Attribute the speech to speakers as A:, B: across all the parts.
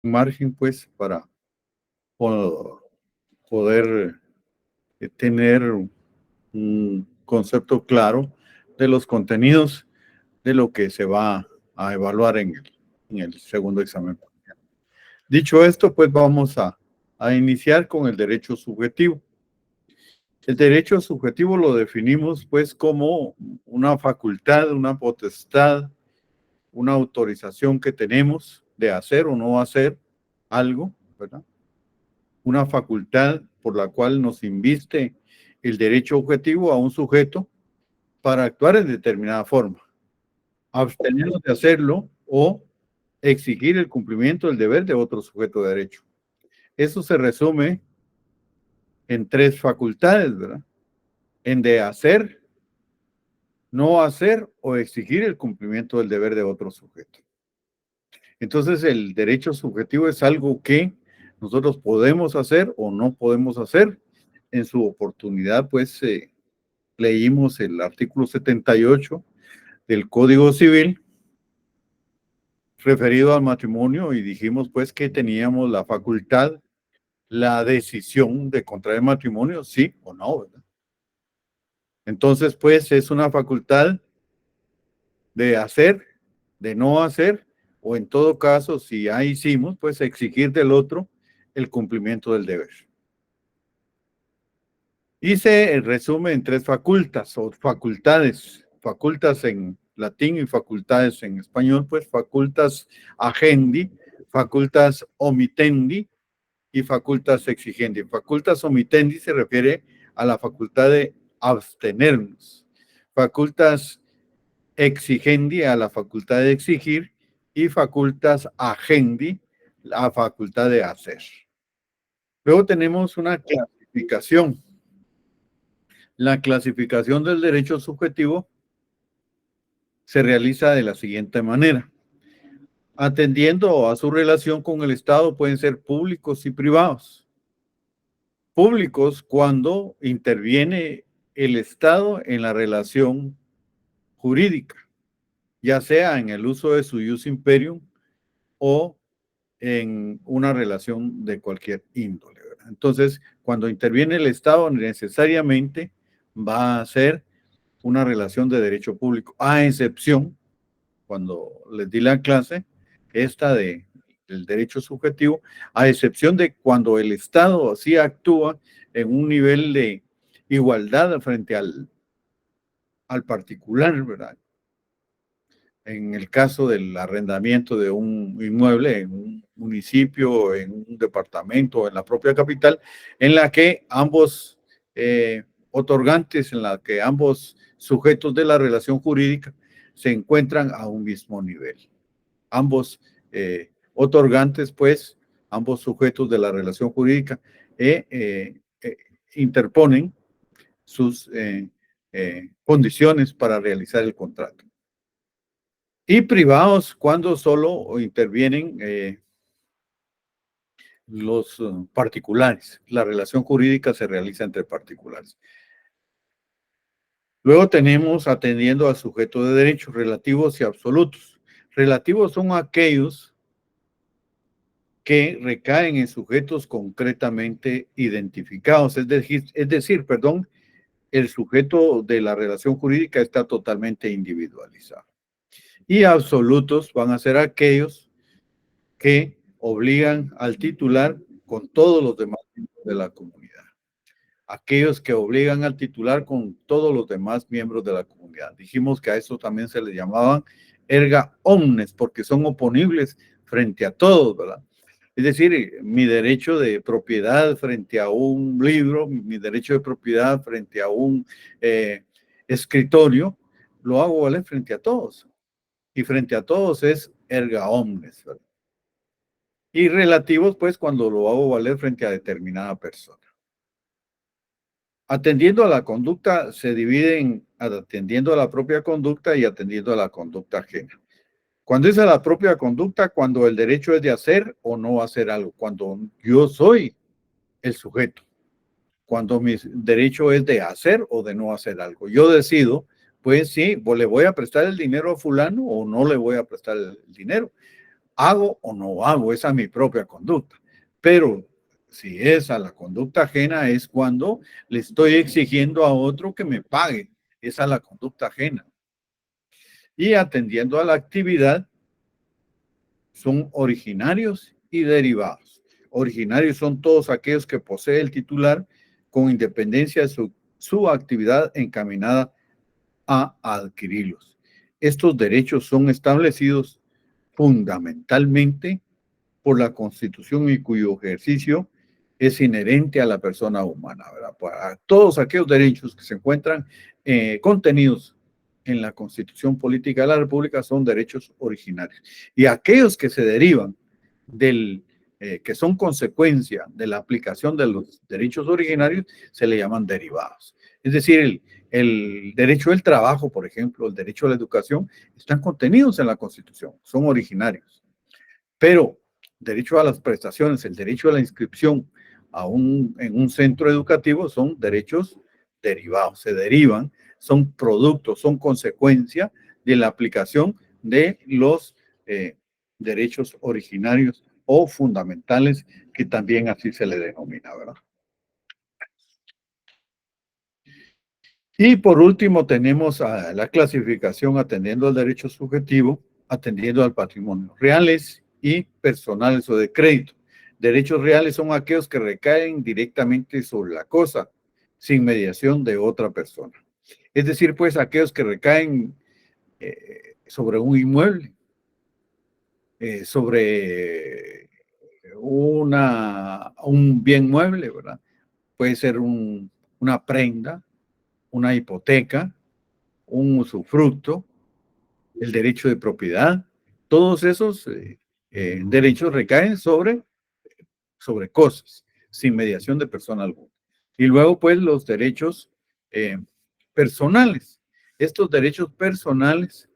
A: margen, pues, para poder tener un concepto claro de los contenidos de lo que se va a evaluar en el segundo examen. Dicho esto, pues vamos a iniciar con el derecho subjetivo. El derecho subjetivo lo definimos pues como una facultad, una potestad, una autorización que tenemos de hacer o no hacer algo, ¿verdad? Una facultad por la cual nos inviste el derecho objetivo a un sujeto para actuar en determinada forma, abstenernos de hacerlo o exigir el cumplimiento del deber de otro sujeto de derecho. Eso se resume en tres facultades, ¿verdad? En de hacer, no hacer o exigir el cumplimiento del deber de otro sujeto. Entonces, el derecho subjetivo es algo que nosotros podemos hacer o no podemos hacer. En su oportunidad, pues, leímos el artículo 78 del Código Civil referido al matrimonio y dijimos, pues, que teníamos la facultad, la decisión de contraer matrimonio, sí o no, ¿verdad? Entonces, pues, es una facultad de hacer, de no hacer, o en todo caso, si ya hicimos, pues exigir del otro el cumplimiento del deber. Y se resume en tres facultas o facultades, facultas en latín y facultades en español, pues facultas agendi, facultas omitendi y facultas exigendi. Facultas omitendi se refiere a la facultad de abstenernos. Facultas exigendi a la facultad de exigir y facultas agendi la facultad de hacer. Luego tenemos una clasificación. La clasificación del derecho subjetivo se realiza de la siguiente manera. Atendiendo a su relación con el Estado, pueden ser públicos y privados. Públicos cuando interviene el Estado en la relación jurídica, ya sea en el uso de su ius imperium o en una relación de cualquier índole, ¿verdad? Entonces, cuando interviene el Estado, necesariamente va a ser una relación de derecho público, a excepción, cuando les di la clase, esta del derecho subjetivo, a excepción de cuando el Estado así actúa en un nivel de igualdad frente al particular, ¿verdad? En el caso del arrendamiento de un inmueble en un municipio, en un departamento, en la propia capital, en la que ambos otorgantes, en la que ambos sujetos de la relación jurídica se encuentran a un mismo nivel. Ambos otorgantes, pues, ambos sujetos de la relación jurídica interponen sus condiciones para realizar el contrato. Y privados cuando solo intervienen los particulares. La relación jurídica se realiza entre particulares. Luego tenemos atendiendo al sujeto de derechos relativos y absolutos. Relativos son aquellos que recaen en sujetos concretamente identificados. Es decir, el sujeto de la relación jurídica está totalmente individualizado. Y absolutos van a ser aquellos que obligan al titular con todos los demás miembros de la comunidad. Aquellos que obligan al titular con todos los demás miembros de la comunidad. Dijimos que a eso también se les llamaban erga omnes, porque son oponibles frente a todos, ¿verdad? Es decir, mi derecho de propiedad frente a un libro, mi derecho de propiedad frente a un escritorio, lo hago valer frente a todos. Y frente a todos es erga omnes, ¿verdad? Y relativos, pues, cuando lo hago valer frente a determinada persona. Atendiendo a la conducta, se divide en atendiendo a la propia conducta y atendiendo a la conducta ajena. Cuando es a la propia conducta, cuando el derecho es de hacer o no hacer algo, cuando yo soy el sujeto, cuando mi derecho es de hacer o de no hacer algo. Yo decido, pues sí, le voy a prestar el dinero a fulano o no le voy a prestar el dinero. hago o no hago, esa es mi propia conducta. Pero si es a la conducta ajena, es cuando le estoy exigiendo a otro que me pague. Esa es la conducta ajena. Y atendiendo a la actividad, son originarios y derivados. Originarios son todos aquellos que posee el titular con independencia de su actividad encaminada a adquirirlos. Estos derechos son establecidos fundamentalmente por la Constitución y cuyo ejercicio es inherente a la persona humana, ¿verdad? Para todos aquellos derechos que se encuentran contenidos en la Constitución Política de la República son derechos originarios. Y aquellos que se derivan que son consecuencia de la aplicación de los derechos originarios, se le llaman derivados. Es decir, el derecho del trabajo, por ejemplo, el derecho a la educación, están contenidos en la Constitución, son originarios. Pero derecho a las prestaciones, el derecho a la inscripción en un centro educativo son derechos derivados, se derivan, son productos, son consecuencia de la aplicación de los derechos originarios o fundamentales, que también así se le denomina, ¿verdad? Y por último tenemos a la clasificación atendiendo al derecho subjetivo, atendiendo al patrimonio reales y personales o de crédito. Derechos reales son aquellos que recaen directamente sobre la cosa, sin mediación de otra persona. Es decir, pues aquellos que recaen sobre un inmueble, sobre un bien mueble, ¿verdad? Puede ser una prenda, una hipoteca, un usufructo, el derecho de propiedad, todos esos derechos recaen sobre cosas, sin mediación de persona alguna. Y luego, pues, los derechos personales. Estos derechos personales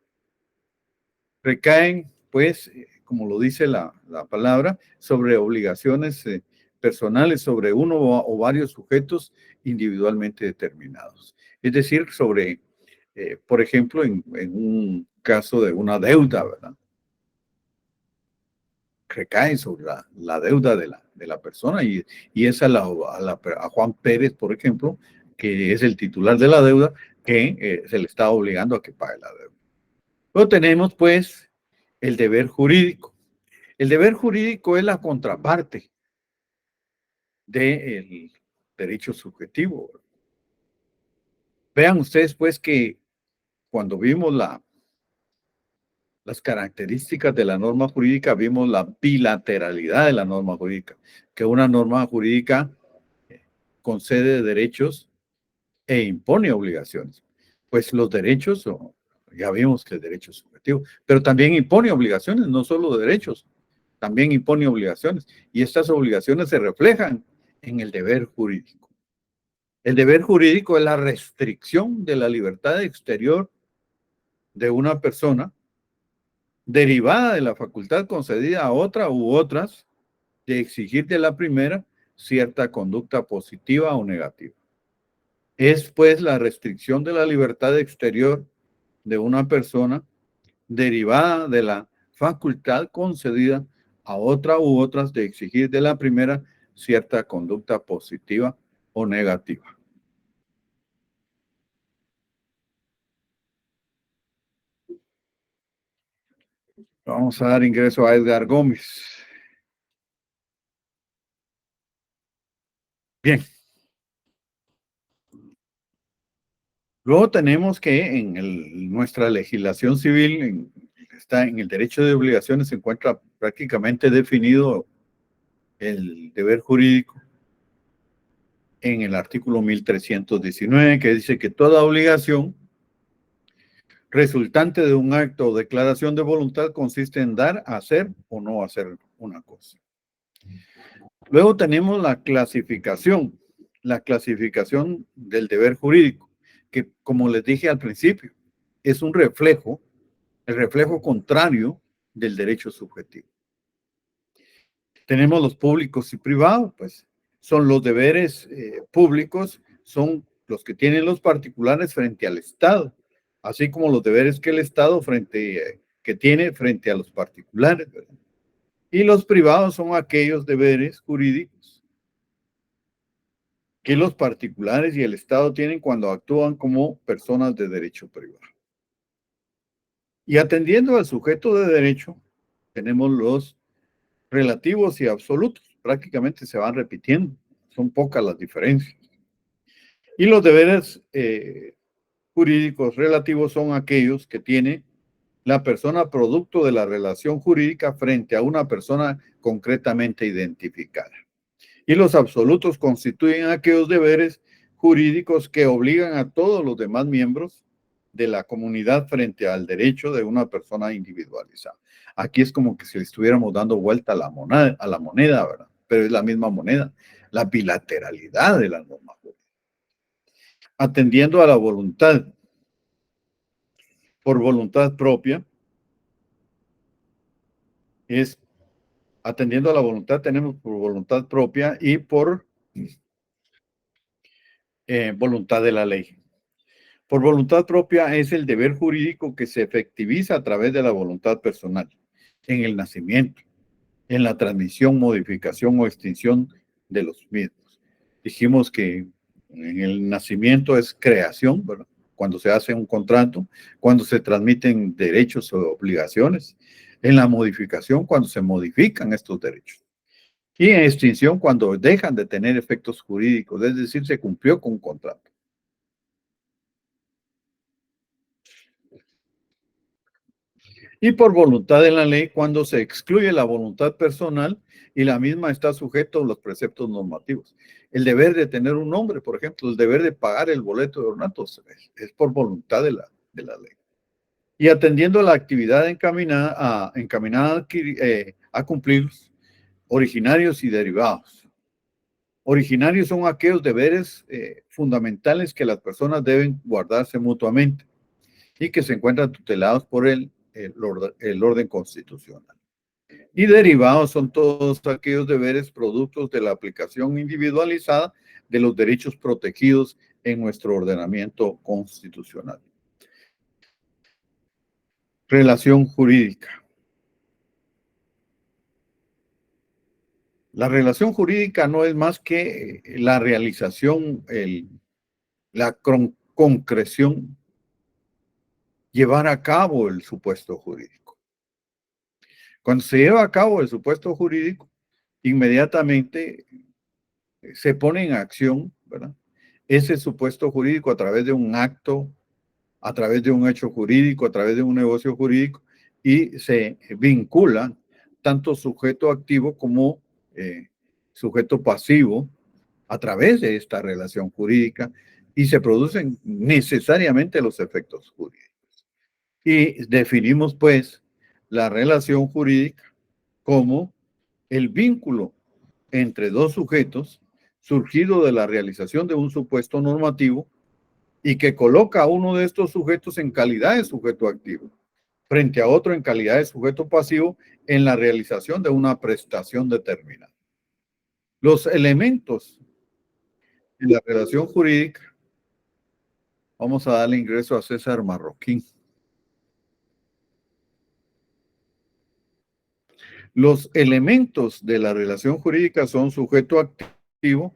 A: recaen, pues, como lo dice la palabra, sobre obligaciones personales, sobre uno o varios sujetos individualmente determinados. Es decir, sobre por ejemplo, en un caso de una deuda, ¿verdad? Recae sobre la deuda de la persona y es a Juan Pérez, por ejemplo, que es el titular de la deuda, que se le está obligando a que pague la deuda. Luego tenemos, pues, el deber jurídico. El deber jurídico es la contraparte del derecho subjetivo. Vean ustedes, pues, que cuando vimos las características de la norma jurídica, vimos la bilateralidad de la norma jurídica, que una norma jurídica concede derechos e impone obligaciones. Pues los derechos, ya vimos que el derecho es subjetivo, pero también impone obligaciones, no solo derechos, también impone obligaciones. Y estas obligaciones se reflejan en el deber jurídico. El deber jurídico es la restricción de la libertad exterior de una persona derivada de la facultad concedida a otra u otras de exigir de la primera cierta conducta positiva o negativa. Es pues la restricción de la libertad exterior de una persona derivada de la facultad concedida a otra u otras de exigir de la primera cierta conducta positiva o negativa. Vamos a dar ingreso a Edgar Gómez. Bien. Luego tenemos que nuestra legislación civil, está en el derecho de obligaciones, se encuentra prácticamente definido el deber jurídico en el artículo 1319, que dice que toda obligación resultante de un acto o declaración de voluntad consiste en dar, hacer o no hacer una cosa. Luego tenemos la clasificación del deber jurídico, que como les dije al principio, es un reflejo, el reflejo contrario del derecho subjetivo. Tenemos los públicos y privados, pues son los deberes públicos, son los que tienen los particulares frente al Estado, así como los deberes que el Estado que tiene frente a los particulares, ¿verdad? Y los privados son aquellos deberes jurídicos que los particulares y el Estado tienen cuando actúan como personas de derecho privado. Y atendiendo al sujeto de derecho, tenemos los relativos y absolutos. Prácticamente se van repitiendo. Son pocas las diferencias. Y los deberes jurídicos relativos son aquellos que tiene la persona producto de la relación jurídica frente a una persona concretamente identificada. Y los absolutos constituyen aquellos deberes jurídicos que obligan a todos los demás miembros de la comunidad frente al derecho de una persona individualizada. Aquí es como que si le estuviéramos dando vuelta a la moneda, ¿verdad? Pero es la misma moneda, la bilateralidad de la norma jurídica. Atendiendo a la voluntad, por voluntad propia, es atendiendo a la voluntad, tenemos por voluntad propia y por voluntad de la ley. Por voluntad propia es el deber jurídico que se efectiviza a través de la voluntad personal, en el nacimiento, en la transmisión, modificación o extinción de los mismos. Dijimos que en el nacimiento es creación, ¿verdad? Cuando se hace un contrato, cuando se transmiten derechos o obligaciones, en la modificación, cuando se modifican estos derechos. Y en extinción, cuando dejan de tener efectos jurídicos, es decir, se cumplió con un contrato. Y por voluntad de la ley, cuando se excluye la voluntad personal y la misma está sujeto a los preceptos normativos. El deber de tener un nombre, por ejemplo, el deber de pagar el boleto de ornatos es por voluntad de la ley. Y atendiendo a la actividad a cumplir originarios y derivados. Originarios son aquellos deberes fundamentales que las personas deben guardarse mutuamente y que se encuentran tutelados por el orden constitucional. Y derivados son todos aquellos deberes productos de la aplicación individualizada de los derechos protegidos en nuestro ordenamiento constitucional. Relación jurídica. La relación jurídica no es más que la realización, la concreción, llevar a cabo el supuesto jurídico. Cuando se lleva a cabo el supuesto jurídico, inmediatamente se pone en acción, ¿verdad? Ese supuesto jurídico a través de un acto, a través de un hecho jurídico, a través de un negocio jurídico, y se vincula tanto sujeto activo como sujeto pasivo a través de esta relación jurídica y se producen necesariamente los efectos jurídicos. Y definimos pues la relación jurídica como el vínculo entre dos sujetos surgido de la realización de un supuesto normativo y que coloca a uno de estos sujetos en calidad de sujeto activo frente a otro en calidad de sujeto pasivo en la realización de una prestación determinada. Los elementos de la relación jurídica, vamos a darle ingreso a César Marroquín. Los elementos de la relación jurídica son sujeto activo,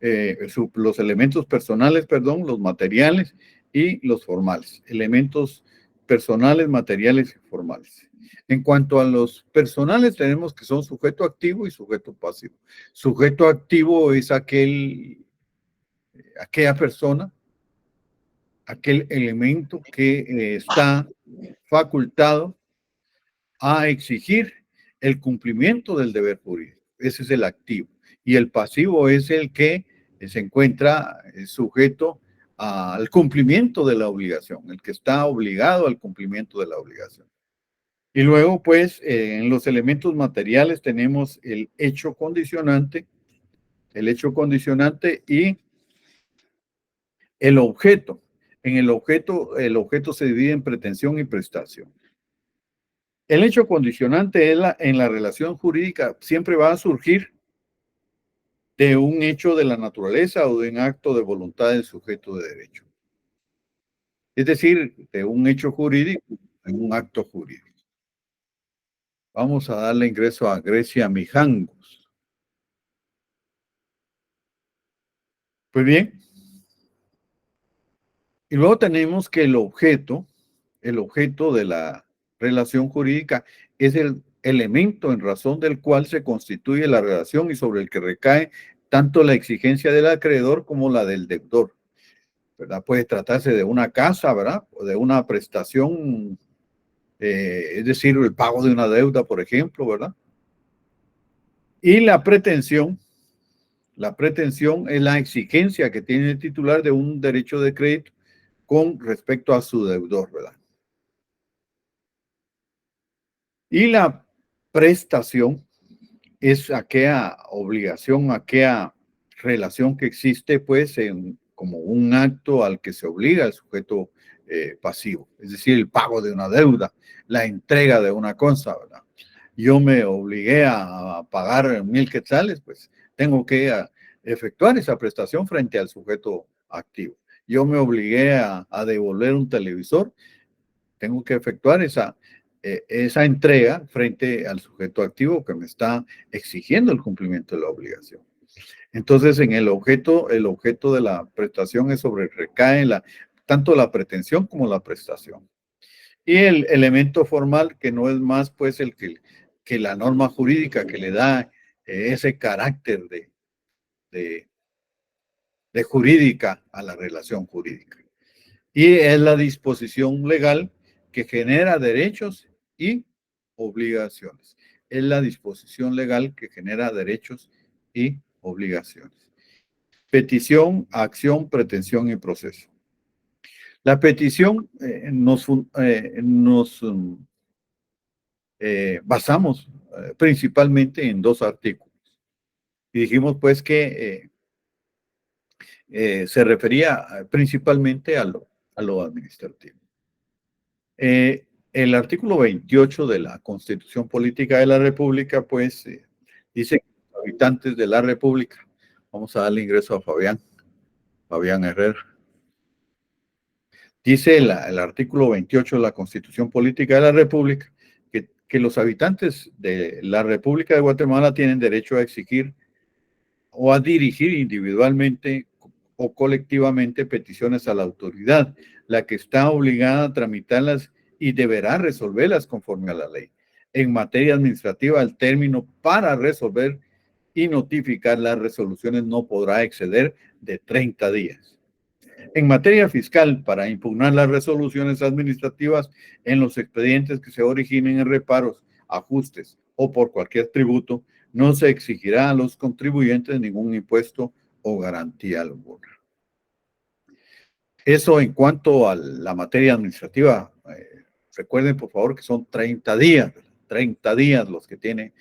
A: los elementos personales, perdón, los materiales y los formales. Elementos personales, materiales y formales. En cuanto a los personales, tenemos que son sujeto activo y sujeto pasivo. Sujeto activo es aquella persona, aquel elemento que está facultado a exigir el cumplimiento del deber jurídico. Ese es el activo. Y el pasivo es el que se encuentra sujeto al cumplimiento de la obligación, el que está obligado al cumplimiento de la obligación. Y luego, pues, en los elementos materiales tenemos el hecho condicionante y el objeto. En el objeto se divide en pretensión y prestación. El hecho condicionante en la relación jurídica siempre va a surgir de un hecho de la naturaleza o de un acto de voluntad del sujeto de derecho. Es decir, de un hecho jurídico en un acto jurídico. Vamos a darle ingreso a Grecia Mijangos. Pues bien, y luego tenemos que el objeto de la relación jurídica es el elemento en razón del cual se constituye la relación y sobre el que recae tanto la exigencia del acreedor como la del deudor, ¿verdad? Puede tratarse de una casa, ¿verdad? O de una prestación, es decir, el pago de una deuda, por ejemplo, ¿verdad? Y la pretensión es la exigencia que tiene el titular de un derecho de crédito con respecto a su deudor, ¿verdad? Y la prestación es aquella obligación, aquella relación que existe, pues, como un acto al que se obliga el sujeto pasivo, es decir, el pago de una deuda, la entrega de una cosa, ¿verdad? Yo me obligué a pagar 1,000 quetzales, pues tengo que efectuar esa prestación frente al sujeto activo. Yo me obligué a devolver un televisor, tengo que efectuar esa entrega frente al sujeto activo que me está exigiendo el cumplimiento de la obligación. Entonces, en el objeto de la prestación es sobre, recae tanto la pretensión como la prestación. Y el elemento formal, que no es más pues que la norma jurídica que le da ese carácter de, de jurídica a la relación jurídica. Y es la disposición legal que genera derechos y obligaciones. Es la disposición legal que genera derechos y obligaciones. Petición, acción, pretensión y proceso. La petición nos basamos principalmente en dos artículos. Y dijimos pues que se refería principalmente a lo administrativo. El artículo 28 de la Constitución Política de la República, pues, dice que los habitantes de la República, vamos a darle ingreso a Fabián Herrera. Dice el artículo 28 de la Constitución Política de la República que los habitantes de la República de Guatemala tienen derecho a exigir o a dirigir individualmente o colectivamente peticiones a la autoridad, la que está obligada a tramitarlas y deberá resolverlas conforme a la ley. En materia administrativa, el término para resolver y notificar las resoluciones no podrá exceder de 30 días. En materia fiscal, para impugnar las resoluciones administrativas en los expedientes que se originen en reparos, ajustes o por cualquier tributo, no se exigirá a los contribuyentes ningún impuesto o garantía alguna. Eso en cuanto a la materia administrativa. Recuerden, por favor, que son 30 días, 30 días los que tiene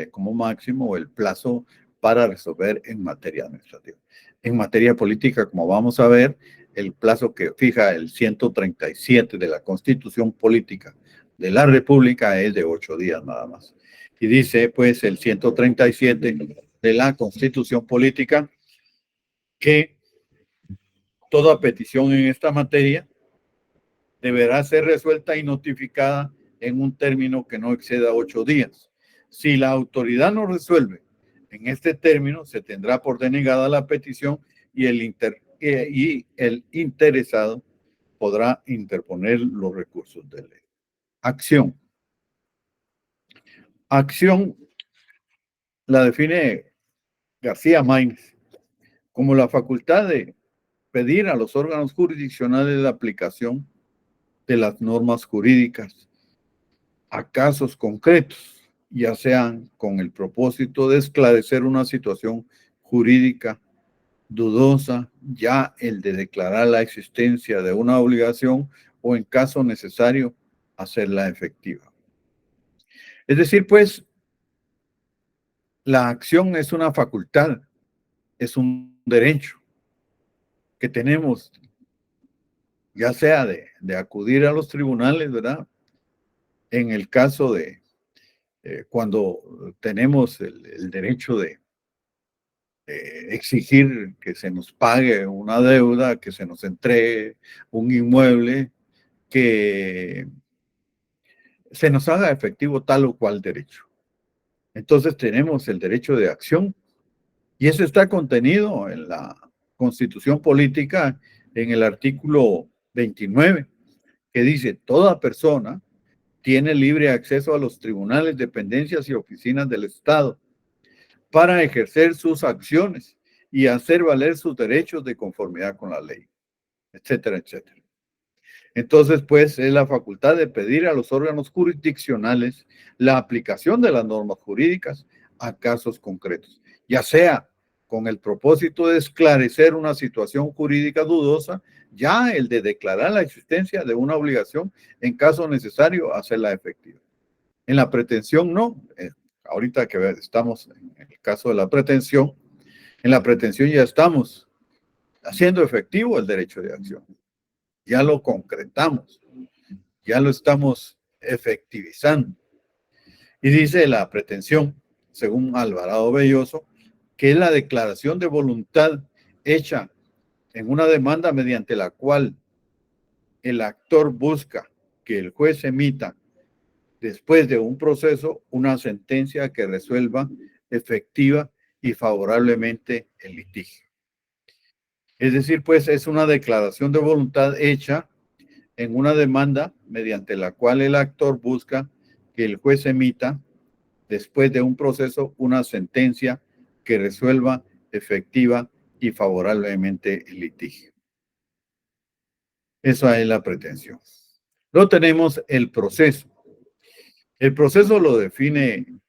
A: como máximo el plazo para resolver en materia administrativa. En materia política, como vamos a ver, el plazo que fija el 137 de la Constitución Política de la República es de 8 días nada más. Y dice, pues, el 137 de la Constitución Política que toda petición en esta materia deberá ser resuelta y notificada en un término que no exceda 8 días. Si la autoridad no resuelve en este término, se tendrá por denegada la petición y el interesado podrá interponer los recursos de ley. Acción. Acción la define García Maínez como la facultad de pedir a los órganos jurisdiccionales la aplicación de las normas jurídicas a casos concretos, ya sean con el propósito de esclarecer una situación jurídica dudosa, ya el de declarar la existencia de una obligación o en caso necesario hacerla efectiva. Es decir, pues, la acción es una facultad, es un derecho que tenemos, ya sea de acudir a los tribunales, ¿verdad? En el caso de cuando tenemos el derecho de exigir que se nos pague una deuda, que se nos entregue un inmueble, que se nos haga efectivo tal o cual derecho. Entonces tenemos el derecho de acción y eso está contenido en la Constitución Política en el artículo 29, que dice: toda persona tiene libre acceso a los tribunales, dependencias y oficinas del Estado para ejercer sus acciones y hacer valer sus derechos de conformidad con la ley, etcétera, etcétera. Entonces, pues, es la facultad de pedir a los órganos jurisdiccionales la aplicación de las normas jurídicas a casos concretos, ya sea con el propósito de esclarecer una situación jurídica dudosa, ya el de declarar la existencia de una obligación en caso necesario hacerla efectiva. En la pretensión no. Ahorita que estamos en el caso de la pretensión, en la pretensión ya estamos haciendo efectivo el derecho de acción. Ya lo concretamos, ya lo estamos efectivizando. Y dice la pretensión, según Alvarado Belloso, que es la declaración de voluntad hecha en una demanda mediante la cual el actor busca que el juez emita, después de un proceso, una sentencia que resuelva efectiva y favorablemente el litigio. Es decir, pues es una declaración de voluntad hecha en una demanda mediante la cual el actor busca que el juez emita, después de un proceso, una sentencia que resuelva efectiva y favorablemente el litigio. Esa es la pretensión. Luego tenemos el proceso. El proceso lo define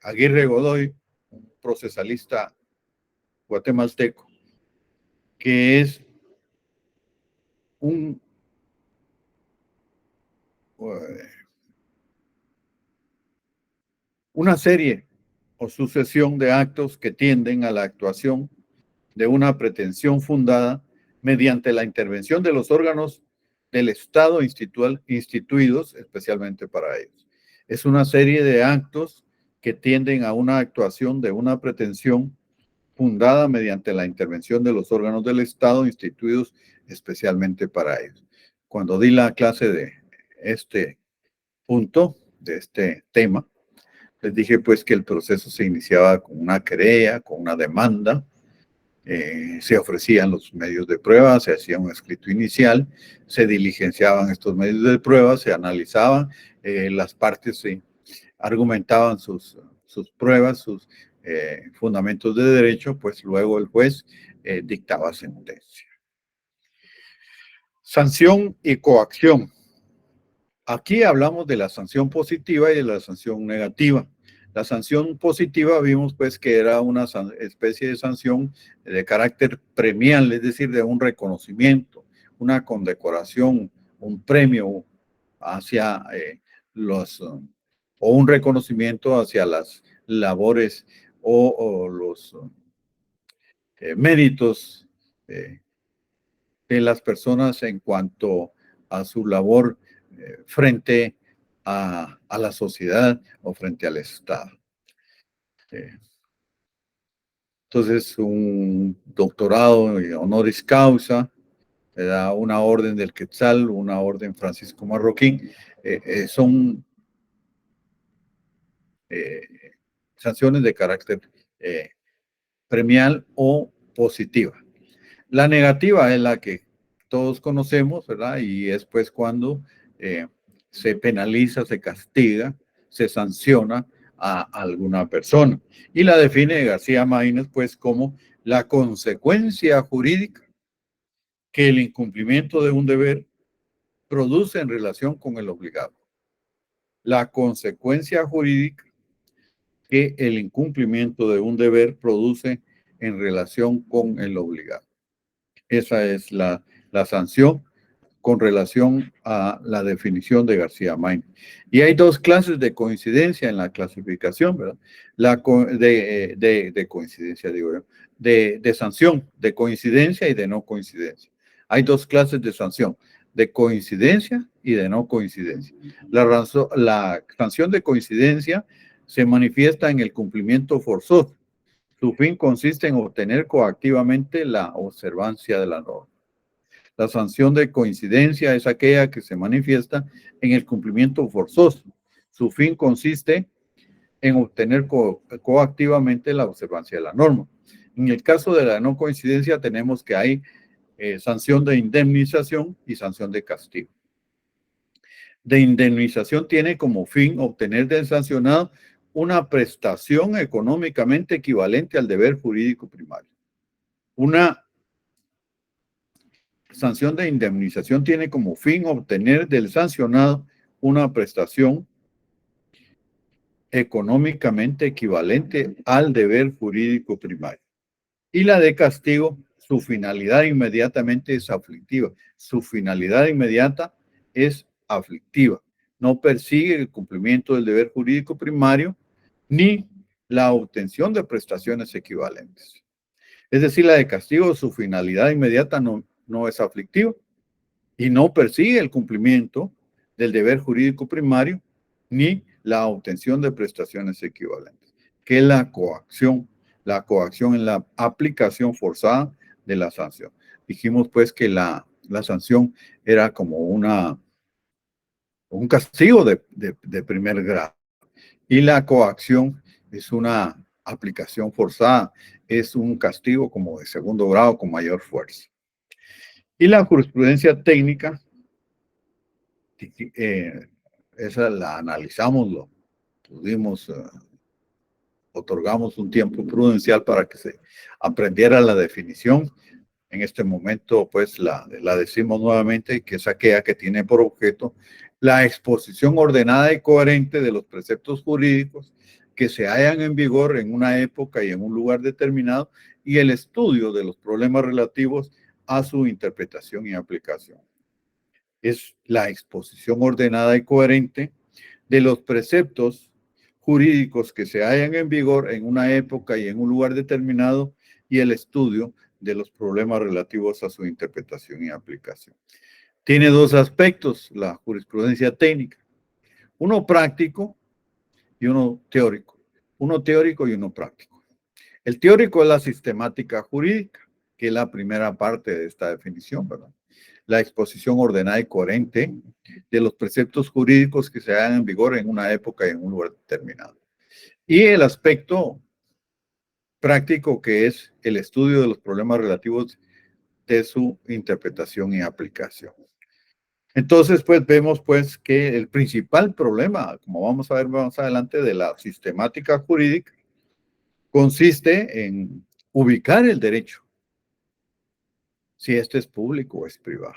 A: Aguirre Godoy, un procesalista guatemalteco, que es una serie o sucesión de actos que tienden a la actuación de una pretensión fundada mediante la intervención de los órganos del Estado instituidos especialmente para ellos. Es una serie de actos que tienden a una actuación de una pretensión fundada mediante la intervención de los órganos del Estado instituidos especialmente para ellos. Cuando di la clase de este punto, de este tema, les dije pues que el proceso se iniciaba con una querella, con una demanda, se ofrecían los medios de prueba, se hacía un escrito inicial, se diligenciaban estos medios de prueba, se analizaban, las partes argumentaban sus pruebas, sus fundamentos de derecho, pues luego el juez dictaba sentencia. Sanción y coacción. Aquí hablamos de la sanción positiva y de la sanción negativa. La sanción positiva vimos pues que era una especie de sanción de carácter premial, es decir, de un reconocimiento, una condecoración, un premio hacia o un reconocimiento hacia las labores o los méritos de las personas en cuanto a su labor frente a la sociedad o frente al Estado. Entonces, un doctorado honoris causa, una orden del Quetzal, una orden Francisco Marroquín, son sanciones de carácter premial o positiva. La negativa es la que todos conocemos, ¿verdad? Y es pues cuando se penaliza, se castiga, se sanciona a alguna persona. Y la define García Maínez pues como la consecuencia jurídica que el incumplimiento de un deber produce en relación con el obligado. La consecuencia jurídica que el incumplimiento de un deber produce en relación con el obligado. Esa es la sanción con relación a la definición de García Maínez. Y hay dos clases de coincidencia en la clasificación, ¿verdad? De coincidencia, digo yo, de sanción, de coincidencia y de no coincidencia. Hay dos clases de sanción, de coincidencia y de no coincidencia. La sanción de coincidencia se manifiesta en el cumplimiento forzoso. Su fin consiste en obtener coactivamente la observancia de la norma. La sanción de coincidencia es aquella que se manifiesta en el cumplimiento forzoso. Su fin consiste en obtener coactivamente la observancia de la norma. En el caso de la no coincidencia tenemos que hay sanción de indemnización y sanción de castigo. De indemnización tiene como fin obtener del sancionado una prestación económicamente equivalente al deber jurídico primario. Una sanción de indemnización tiene como fin obtener del sancionado una prestación económicamente equivalente al deber jurídico primario. Y la de castigo, su finalidad inmediatamente es aflictiva. Su finalidad inmediata es aflictiva. No persigue el cumplimiento del deber jurídico primario ni la obtención de prestaciones equivalentes. Es decir, la de castigo, su finalidad inmediata no es aflictiva y no persigue el cumplimiento del deber jurídico primario ni la obtención de prestaciones equivalentes, que es la coacción. La coacción en la aplicación forzada de la sanción. Dijimos pues que la sanción era como un castigo de primer grado y la coacción es una aplicación forzada, es un castigo como de segundo grado con mayor fuerza. Y la jurisprudencia técnica, esa la analizamos, lo pudimos, otorgamos un tiempo prudencial para que se aprendiera la definición. En este momento, pues, la decimos nuevamente, que es aquella que tiene por objeto la exposición ordenada y coherente de los preceptos jurídicos que se hallan en vigor en una época y en un lugar determinado y el estudio de los problemas relativos a su interpretación y aplicación. Es la exposición ordenada y coherente de los preceptos jurídicos que se hallan en vigor en una época y en un lugar determinado y el estudio de los problemas relativos a su interpretación y aplicación. Tiene dos aspectos la jurisprudencia técnica, uno práctico y uno teórico. Uno teórico y uno práctico. El teórico es la sistemática jurídica, que es la primera parte de esta definición, ¿verdad? La exposición ordenada y coherente de los preceptos jurídicos que se hagan en vigor en una época y en un lugar determinado. Y el aspecto práctico, que es el estudio de los problemas relativos de su interpretación y aplicación. Entonces, pues vemos pues que el principal problema, como vamos a ver más adelante, de la sistemática jurídica consiste en ubicar el derecho, si este es público o es privado.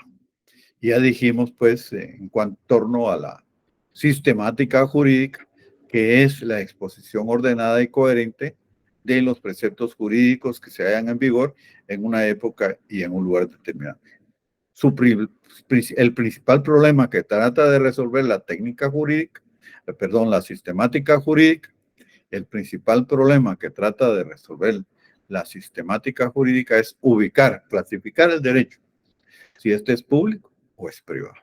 A: Ya dijimos, pues, en cuanto torno a la sistemática jurídica, que es la exposición ordenada y coherente de los preceptos jurídicos que se hallan en vigor en una época y en un lugar determinado. El principal problema que trata de resolver la técnica jurídica, la sistemática jurídica, el principal problema que trata de resolver la sistemática jurídica es ubicar, clasificar el derecho, si este es público o es privado.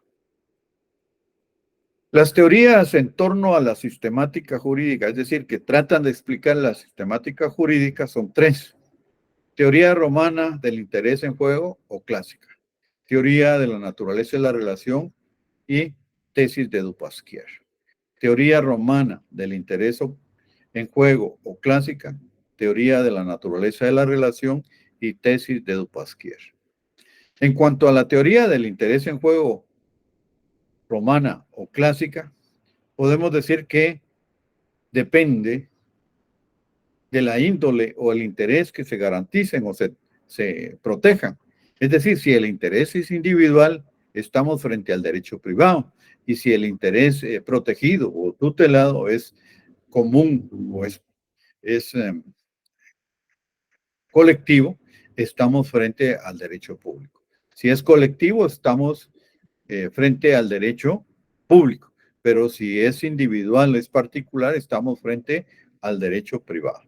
A: Las teorías en torno a la sistemática jurídica, es decir, que tratan de explicar la sistemática jurídica, son tres. Teoría romana del interés en juego o clásica. Teoría de la naturaleza de la relación y tesis de Dupasquier. Teoría romana del interés en juego o clásica. Teoría de la naturaleza de la relación y tesis de Dupasquier. En cuanto a la teoría del interés en juego romana o clásica, podemos decir que depende de la índole o el interés que se garanticen o se protejan. Es decir, si el interés es individual, estamos frente al derecho privado. Y si el interés protegido o tutelado es común o es colectivo, estamos frente al derecho público. Si es colectivo, estamos frente al derecho público. Pero si es individual, es particular, estamos frente al derecho privado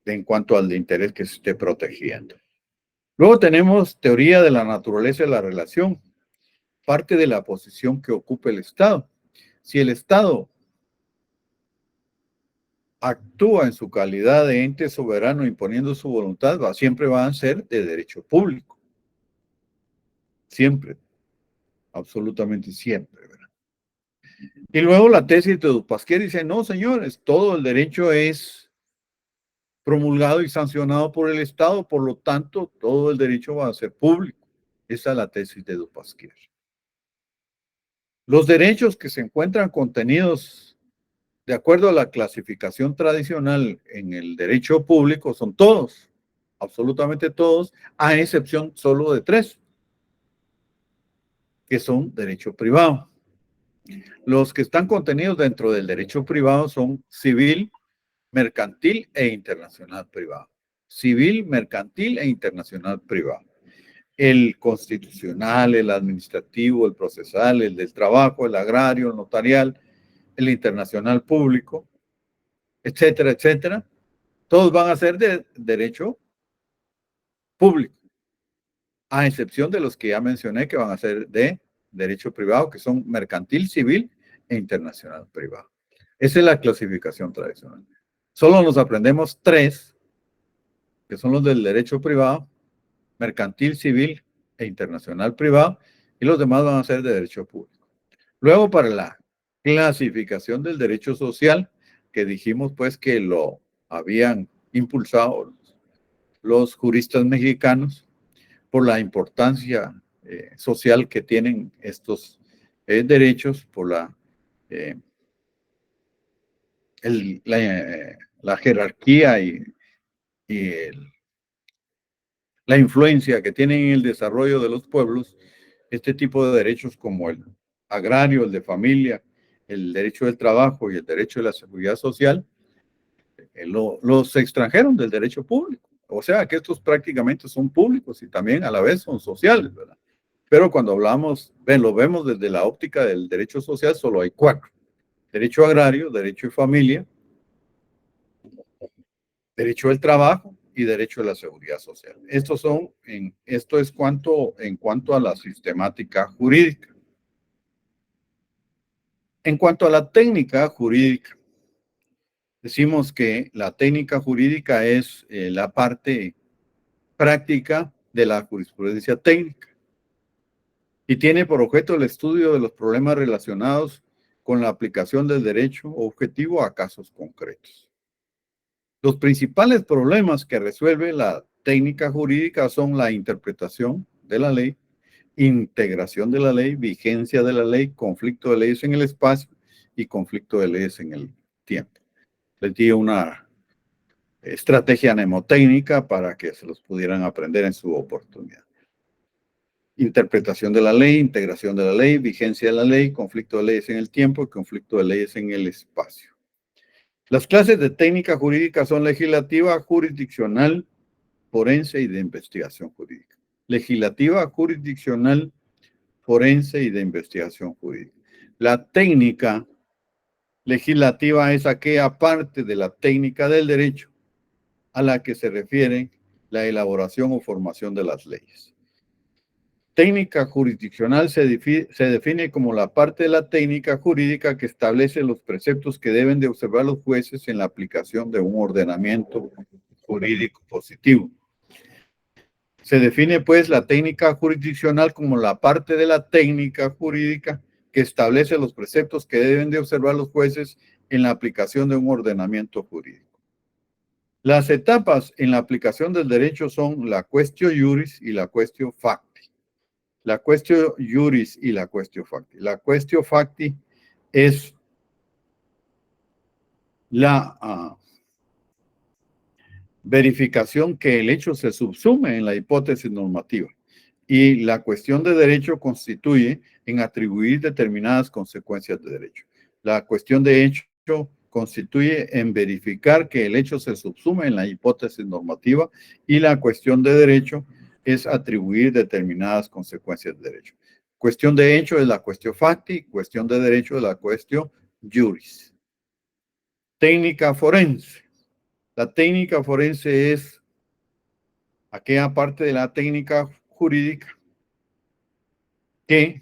A: en cuanto al interés que se esté protegiendo. Luego tenemos teoría de la naturaleza de la relación, parte de la posición que ocupa el Estado. Si el Estado actúa en su calidad de ente soberano imponiendo su voluntad, siempre va a ser de derecho público. Siempre, absolutamente siempre, ¿verdad? Y luego la tesis de Dupasquier dice, no, señores, todo el derecho es promulgado y sancionado por el Estado, por lo tanto, todo el derecho va a ser público. Esa es la tesis de Dupasquier. Los derechos que se encuentran contenidos de acuerdo a la clasificación tradicional en el derecho público son todos, absolutamente todos, a excepción solo de 3, que son derecho privado. Los que están contenidos dentro del derecho privado son civil, mercantil e internacional privado. Civil, mercantil e internacional privado. El constitucional, el administrativo, el procesal, el del trabajo, el agrario, el notarial, el internacional público, etcétera, etcétera. Todos van a ser de derecho público, a excepción de los que ya mencioné que van a ser de derecho privado, que son mercantil, civil e internacional privado. Esa es la clasificación tradicional. Solo nos aprendemos 3, que son los del derecho privado, mercantil, civil e internacional privado, y los demás van a ser de derecho público. Luego, para la clasificación del derecho social, que dijimos pues que lo habían impulsado los juristas mexicanos por la importancia social que tienen estos derechos, por la jerarquía y la influencia que tienen en el desarrollo de los pueblos, este tipo de derechos como el agrario, el de familia, el derecho del trabajo y el derecho de la seguridad social, los extranjeros del derecho público. O sea que estos prácticamente son públicos y también a la vez son sociales, ¿verdad? Pero cuando hablamos, lo vemos desde la óptica del derecho social, solo hay 4. Derecho agrario, derecho de familia, derecho del trabajo y derecho de la seguridad social. Esto es en cuanto a la sistemática jurídica. En cuanto a la técnica jurídica, decimos que la técnica jurídica es la parte práctica de la jurisprudencia técnica y tiene por objeto el estudio de los problemas relacionados con la aplicación del derecho objetivo a casos concretos. Los principales problemas que resuelve la técnica jurídica son la interpretación de la ley, integración de la ley, vigencia de la ley, conflicto de leyes en el espacio y conflicto de leyes en el tiempo. Les di una estrategia mnemotécnica para que se los pudieran aprender en su oportunidad. Interpretación de la ley, integración de la ley, vigencia de la ley, conflicto de leyes en el tiempo y conflicto de leyes en el espacio. Las clases de técnica jurídica son legislativa, jurisdiccional, forense y de investigación jurídica. Legislativa, jurisdiccional, forense y de investigación jurídica. La técnica legislativa es aquella parte de la técnica del derecho a la que se refiere la elaboración o formación de las leyes. Técnica jurisdiccional se define como la parte de la técnica jurídica que establece los preceptos que deben de observar los jueces en la aplicación de un ordenamiento jurídico positivo. Se define pues la técnica jurisdiccional como la parte de la técnica jurídica que establece los preceptos que deben de observar los jueces en la aplicación de un ordenamiento jurídico. Las etapas en la aplicación del derecho son la quaestio juris y la quaestio facti. La quaestio juris y la quaestio facti. La quaestio facti es la verificación que el hecho se subsume en la hipótesis normativa y la cuestión de derecho constituye en atribuir determinadas consecuencias de derecho. La cuestión de hecho constituye en verificar que el hecho se subsume en la hipótesis normativa y la cuestión de derecho es atribuir determinadas consecuencias de derecho. Cuestión de hecho es la quaestio facti, cuestión de derecho es la quaestio juris. Técnica forense. La técnica forense es aquella parte de la técnica jurídica que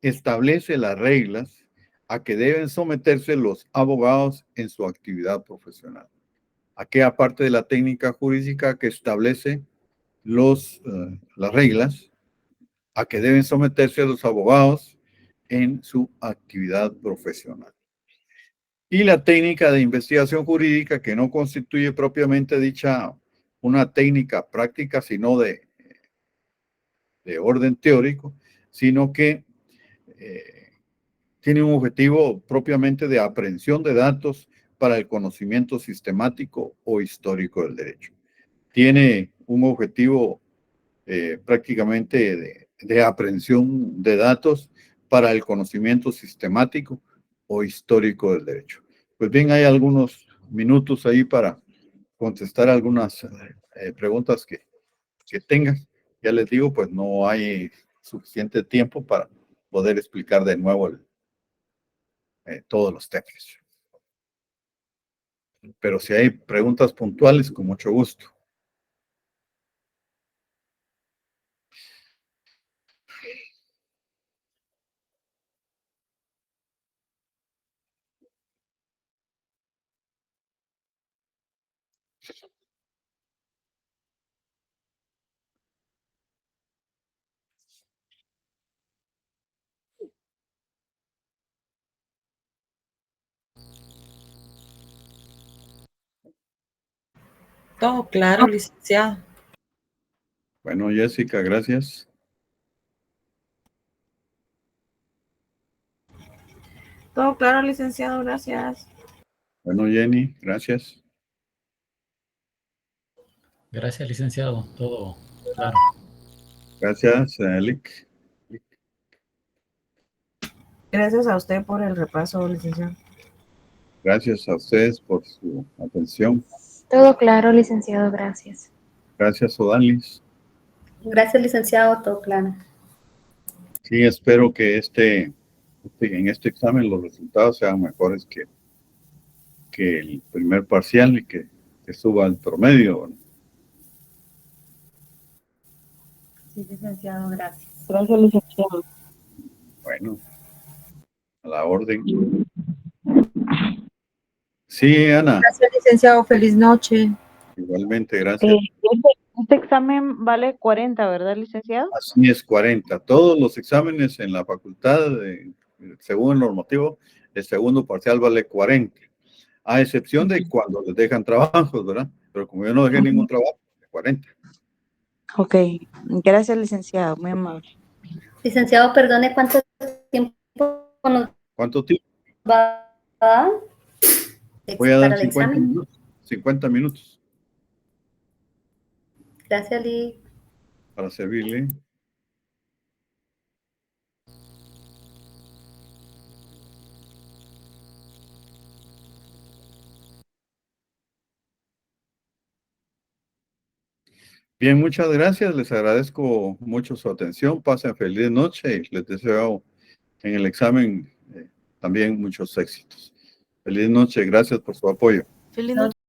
A: establece las reglas a que deben someterse los abogados en su actividad profesional. Aquella parte de la técnica jurídica que establece las reglas a que deben someterse los abogados en su actividad profesional. Y la técnica de investigación jurídica, que no constituye propiamente dicha una técnica práctica, sino de orden teórico, sino que tiene un objetivo propiamente de aprehensión de datos para el conocimiento sistemático o histórico del derecho. Tiene un objetivo prácticamente de aprehensión de datos para el conocimiento sistemático o histórico del derecho. Pues bien, hay algunos minutos ahí para contestar algunas preguntas que tengan. Ya les digo, pues no hay suficiente tiempo para poder explicar de nuevo todos los temas. Pero si hay preguntas puntuales, con mucho gusto.
B: Todo claro, licenciado.
A: Bueno, Jessica, gracias.
B: Todo claro, licenciado, gracias.
A: Bueno, Jenny, gracias.
C: Gracias, licenciado. Todo claro.
A: Gracias, Lick.
B: Gracias a usted por el repaso, licenciado.
A: Gracias a ustedes por su atención.
D: Todo claro, licenciado, gracias.
A: Gracias, Odalis.
E: Gracias, licenciado, todo claro.
A: Sí, espero que en este examen los resultados sean mejores que el primer parcial y que suba el promedio, ¿no?
E: Sí, licenciado, gracias.
D: Gracias, licenciado.
A: Bueno, a la orden. Sí, Ana.
B: Gracias, licenciado. Feliz noche.
A: Igualmente, gracias.
D: Este examen vale 40, ¿verdad, licenciado?
A: Así es, 40. Todos los exámenes en la facultad, según el normativo, el segundo parcial vale 40. A excepción de cuando les dejan trabajos, ¿verdad? Pero como yo no dejé ningún trabajo, 40.
D: Ok, gracias, licenciado, muy amable.
E: Licenciado, perdone, ¿cuánto tiempo nos
A: ¿Cuánto tiempo?
E: va a dar
A: Voy a
E: para
A: dar
E: el
A: 50
E: examen?
A: minutos. 50 minutos
E: Gracias, Liz.
A: para servirle. Bien, muchas gracias. Les agradezco mucho su atención. Pasen feliz noche y les deseo en el examen también muchos éxitos. Feliz noche. Gracias por su apoyo.
B: Feliz noche.